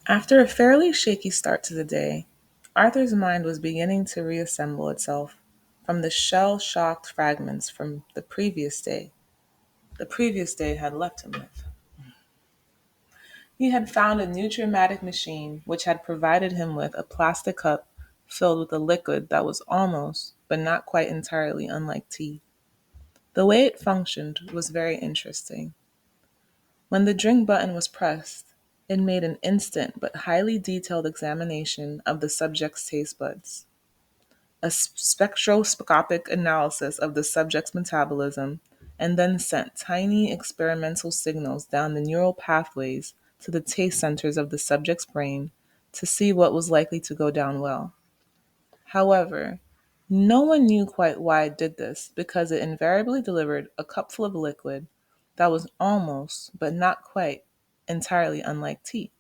After a fairly shaky start to the day, Arthur's mind was beginning to reassemble itself from the shell-shocked fragments from the previous day. The previous day had left him with. He had found a nutrimatic machine which had provided him with a plastic cup filled with a liquid that was almost, but not quite entirely unlike tea. The way it functioned was very interesting. When the drink button was pressed, it made an instant but highly detailed examination of the subject's taste buds, a spectroscopic analysis of the subject's metabolism, and then sent tiny experimental signals down the neural pathways to the taste centers of the subject's brain to see what was likely to go down well. However, no one knew quite why it did this because it invariably delivered a cupful of liquid that was almost, but not quite, entirely unlike tea.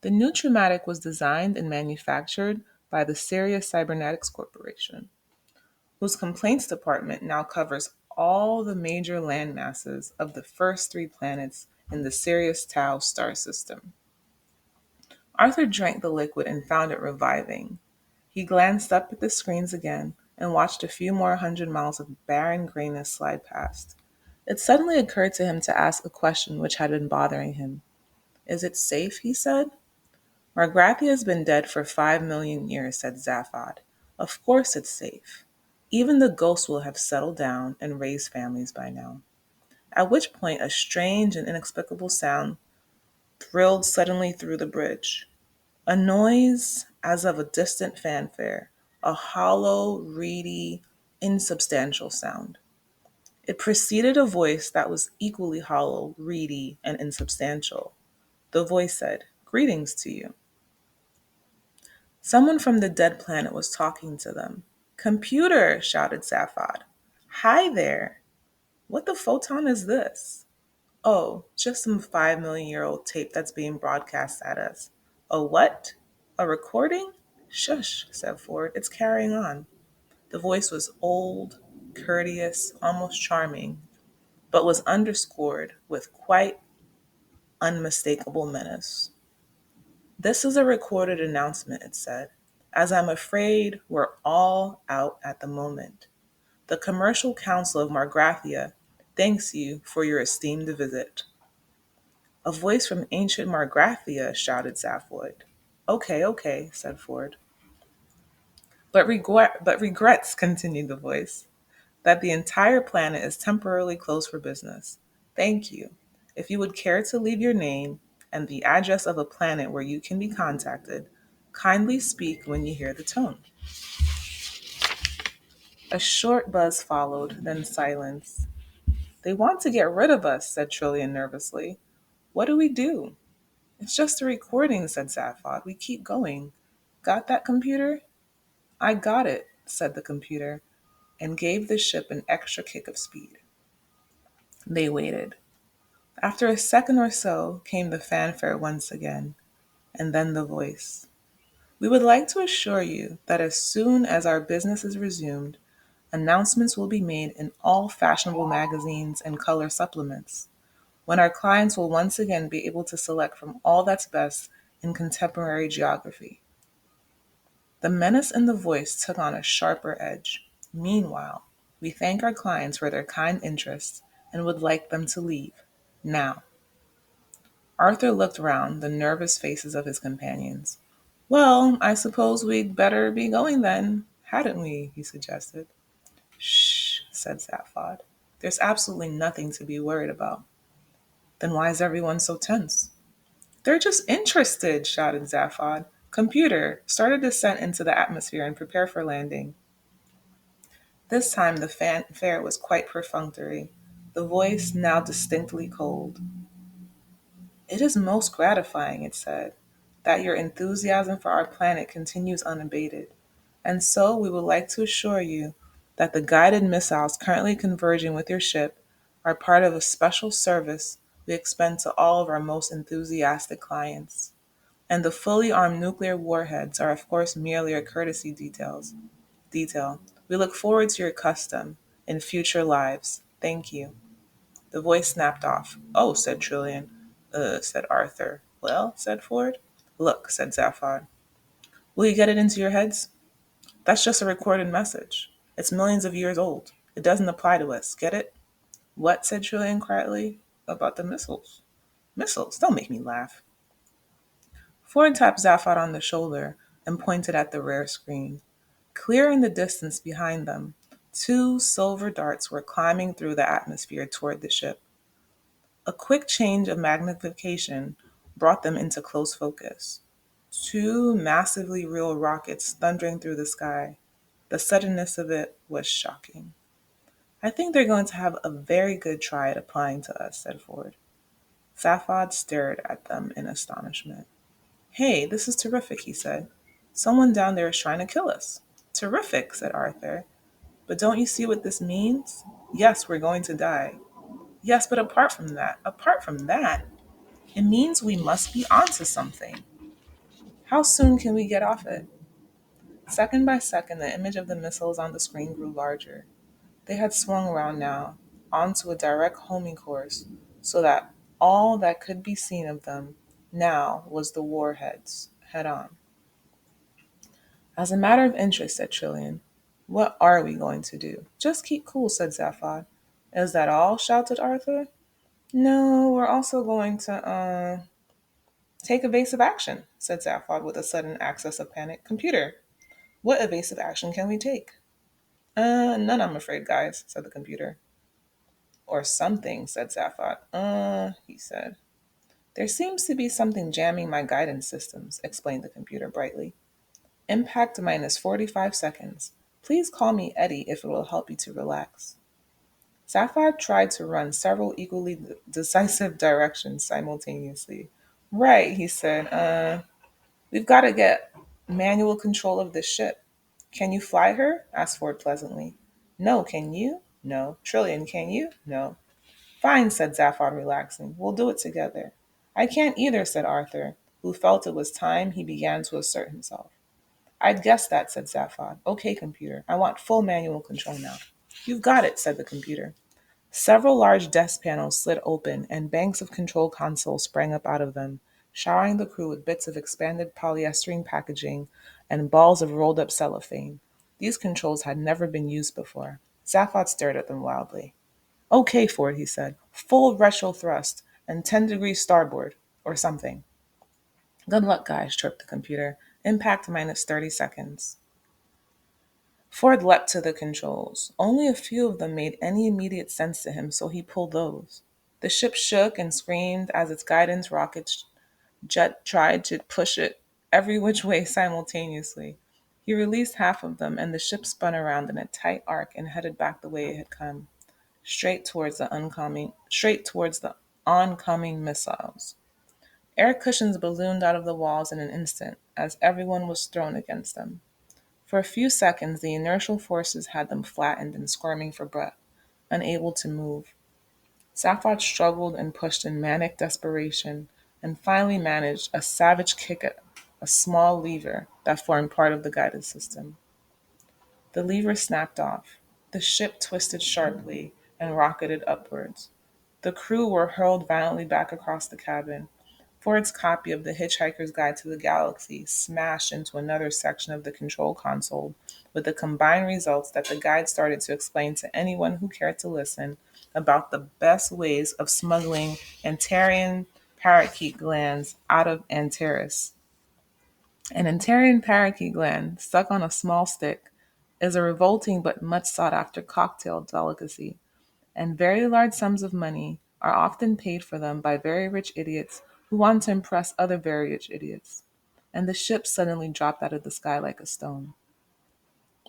The Nutrimatic was designed and manufactured by the Sirius Cybernetics Corporation, whose complaints department now covers all the major land masses of the first three planets in the Sirius Tau star system. Arthur drank the liquid and found it reviving. He glanced up at the screens again and watched a few more hundred miles of barren grayness slide past. It suddenly occurred to him to ask a question which had been bothering him. Is it safe? He said. Margrathia has been dead for 5 million years, said Zaphod. Of course it's safe. Even the ghosts will have settled down and raised families by now. At which point a strange and inexplicable sound thrilled suddenly through the bridge. A noise as of a distant fanfare, a hollow, reedy, insubstantial sound. It preceded a voice that was equally hollow, reedy, and insubstantial. The voice said, "Greetings to you." Someone from the dead planet was talking to them. "Computer!" shouted Zaphod. "Hi there! What the photon is this?" "Oh, just some 5 million-year-old tape that's being broadcast at us." "A what? A recording?" "Shush," said Ford. "It's carrying on." The voice was old, courteous, almost charming, but was underscored with quite unmistakable menace. "This is a recorded announcement," it said, "as I'm afraid we're all out at the moment. The Commercial Council of Margrathia thanks you for your esteemed visit." "A voice from ancient Margrathia," shouted Zaphoid. Okay, said Ford. But regrets," continued the voice, "that the entire planet is temporarily closed for business. Thank you. If you would care to leave your name and the address of a planet where you can be contacted, kindly speak when you hear the tone." A short buzz followed, then silence. "They want to get rid of us," said Trillian nervously. "What do we do?" "It's just a recording," said Zaphod. "We keep going. Got that, computer?" "I got it," said the computer, and gave the ship an extra kick of speed. They waited. After a second or so came the fanfare once again, and then the voice. "We would like to assure you that as soon as our business is resumed, announcements will be made in all fashionable magazines and color supplements, when our clients will once again be able to select from all that's best in contemporary geography." The menace in the voice took on a sharper edge. "Meanwhile, we thank our clients for their kind interest and would like them to leave. Now." Arthur looked round the nervous faces of his companions. "Well, I suppose we'd better be going then, hadn't we?" he suggested. "Shh," said Zaphod. "There's absolutely nothing to be worried about." "Then why is everyone so tense?" "They're just interested," shouted Zaphod. "Computer, start a descent into the atmosphere and prepare for landing." This time the fanfare was quite perfunctory, the voice now distinctly cold. "It is most gratifying," it said, "that your enthusiasm for our planet continues unabated, and so we would like to assure you that the guided missiles currently converging with your ship are part of a special service we expend to all of our most enthusiastic clients. And the fully armed nuclear warheads are of course merely a courtesy detail. We look forward to your custom in future lives. Thank you." The voice snapped off. "Oh," said Trillian. Said Arthur. Well, said Ford. Look, said Zaphod. Will you get it into your heads? That's just a recorded message. It's millions of years old. It doesn't apply to us. Get it? What? Said Trillian quietly. About the missiles. Missiles? Don't make me laugh. Ford tapped Zaphod on the shoulder and pointed at the rear screen. Clear in the distance behind them, two silver darts were climbing through the atmosphere toward the ship. A quick change of magnification brought them into close focus. Two massively real rockets thundering through the sky. The suddenness of it was shocking. I think they're going to have a very good try at applying to us, said Ford. Zaphod stared at them in astonishment. Hey, this is terrific, he said. Someone down there is trying to kill us. Terrific, said Arthur. But don't you see what this means? Yes, we're going to die. Yes, but apart from that, it means we must be onto something. How soon can we get off it? Second by second, the image of the missiles on the screen grew larger. They had swung around now, onto a direct homing course, so that all that could be seen of them now was the warheads, head on. As a matter of interest, said Trillian, what are we going to do? Just keep cool, said Zaphod. Is that all? Shouted Arthur. No, we're also going to, take evasive action, said Zaphod with a sudden access of panic. Computer, what evasive action can we take? None, I'm afraid, guys, said the computer. Or something, said Zaphod. He said. There seems to be something jamming my guidance systems, explained the computer brightly. Impact minus 45 seconds. Please call me Eddie if it will help you to relax. Zaphod tried to run several equally decisive directions simultaneously. Right, he said. We've got to get manual control of this ship. Can you fly her? Asked Ford pleasantly. No, can you? No. Trillian, can you? No. Fine, said Zaphod, relaxing. We'll do it together. I can't either, said Arthur, who felt it was time he began to assert himself. I'd guessed that, said Zaphod. Okay, computer, I want full manual control now. You've got it, said the computer. Several large desk panels slid open, and banks of control consoles sprang up out of them, showering the crew with bits of expanded polyester packaging and balls of rolled up cellophane. These controls had never been used before. Zaphod stared at them wildly. Okay, Ford, he said. Full retro thrust and 10 degrees starboard, or something. Good luck, guys, chirped the computer. Impact minus 30 seconds. Ford leapt to the controls. Only a few of them made any immediate sense to him, so he pulled those. The ship shook and screamed as its guidance rocket jet tried to push it every which way simultaneously. He released half of them, and the ship spun around in a tight arc and headed back the way it had come, straight towards the oncoming missiles. Air cushions ballooned out of the walls in an instant as everyone was thrown against them. For a few seconds, the inertial forces had them flattened and squirming for breath, unable to move. Sappho struggled and pushed in manic desperation, and finally managed a savage kick at a small lever that formed part of the guidance system. The lever snapped off. The ship twisted sharply and rocketed upwards. The crew were hurled violently back across the cabin. Ford's copy of the Hitchhiker's Guide to the Galaxy smashed into another section of the control console, with the combined results that the guide started to explain to anyone who cared to listen about the best ways of smuggling Antarian parakeet glands out of Antares. An Antarian parakeet gland, stuck on a small stick, is a revolting but much sought after cocktail delicacy, and very large sums of money are often paid for them by very rich idiots who want to impress other very rich idiots. And the ship suddenly dropped out of the sky like a stone.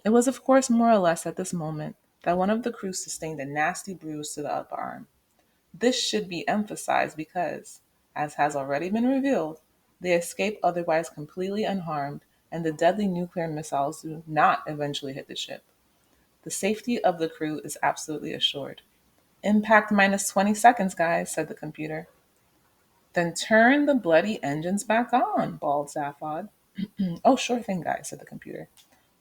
It was, of course, more or less at this moment that one of the crew sustained a nasty bruise to the upper arm. This should be emphasized because, as has already been revealed, they escaped otherwise completely unharmed, and the deadly nuclear missiles do not eventually hit the ship. The safety of the crew is absolutely assured. Impact minus 20 seconds, guys, said the computer. Then turn the bloody engines back on, bawled Zaphod. Oh, sure thing, guys, said the computer.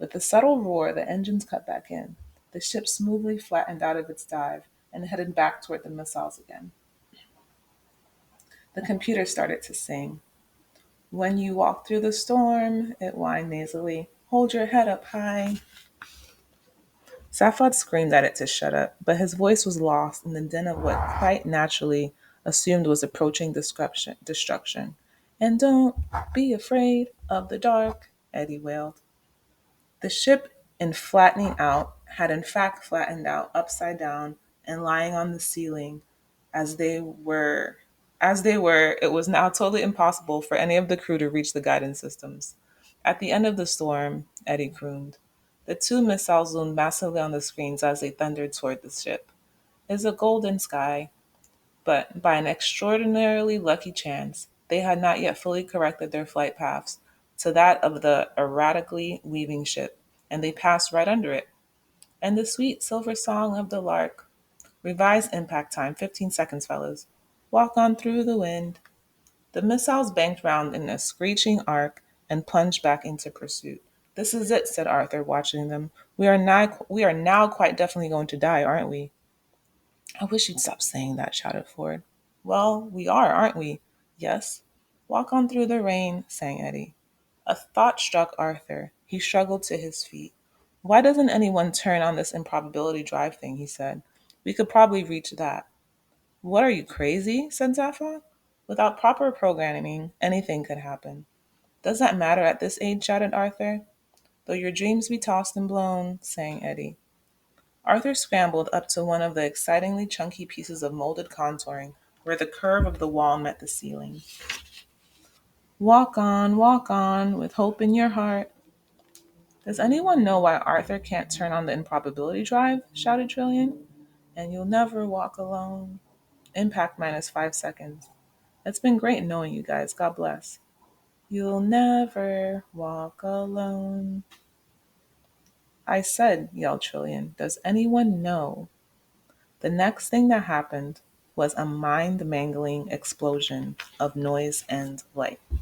With a subtle roar, the engines cut back in. The ship smoothly flattened out of its dive and headed back toward the missiles again. The computer started to sing. When you walk through the storm, it whined nasally. Hold your head up high. Safad screamed at it to shut up, but his voice was lost in the din of what quite naturally assumed was approaching destruction. And don't be afraid of the dark, Eddie wailed. The ship, in flattening out, had in fact flattened out upside down and lying on the ceiling as they were it was now totally impossible for any of the crew to reach the guidance systems. At the end of the storm, Eddie crooned. The two missiles loomed massively on the screens as they thundered toward the ship. It's a golden sky, but by an extraordinarily lucky chance, they had not yet fully corrected their flight paths to that of the erratically weaving ship, and they passed right under it. And the sweet silver song of the lark. Revised impact time 15 seconds, fellas. Walk on through the wind. The missiles banked round in a screeching arc and plunged back into pursuit. This is it, said Arthur, watching them. We are now quite definitely going to die, aren't we? I wish you'd stop saying that, shouted Ford. Well, we are, aren't we? Yes. Walk on through the rain, sang Eddie. A thought struck Arthur. He struggled to his feet. Why doesn't anyone turn on this improbability drive thing? He said. We could probably reach that. What are you, crazy? Said Zaphod. Without proper programming, anything could happen. Does that matter at this age? Shouted Arthur. Though your dreams be tossed and blown, sang Eddie. Arthur scrambled up to one of the excitingly chunky pieces of molded contouring where the curve of the wall met the ceiling. Walk on, with hope in your heart. Does anyone know why Arthur can't turn on the improbability drive? Shouted Trillian. And you'll never walk alone. Impact minus 5 seconds. It's been great knowing you guys. God bless. You'll never walk alone. I said, yelled Trillian, does anyone know? The next thing that happened was a mind mangling explosion of noise and light.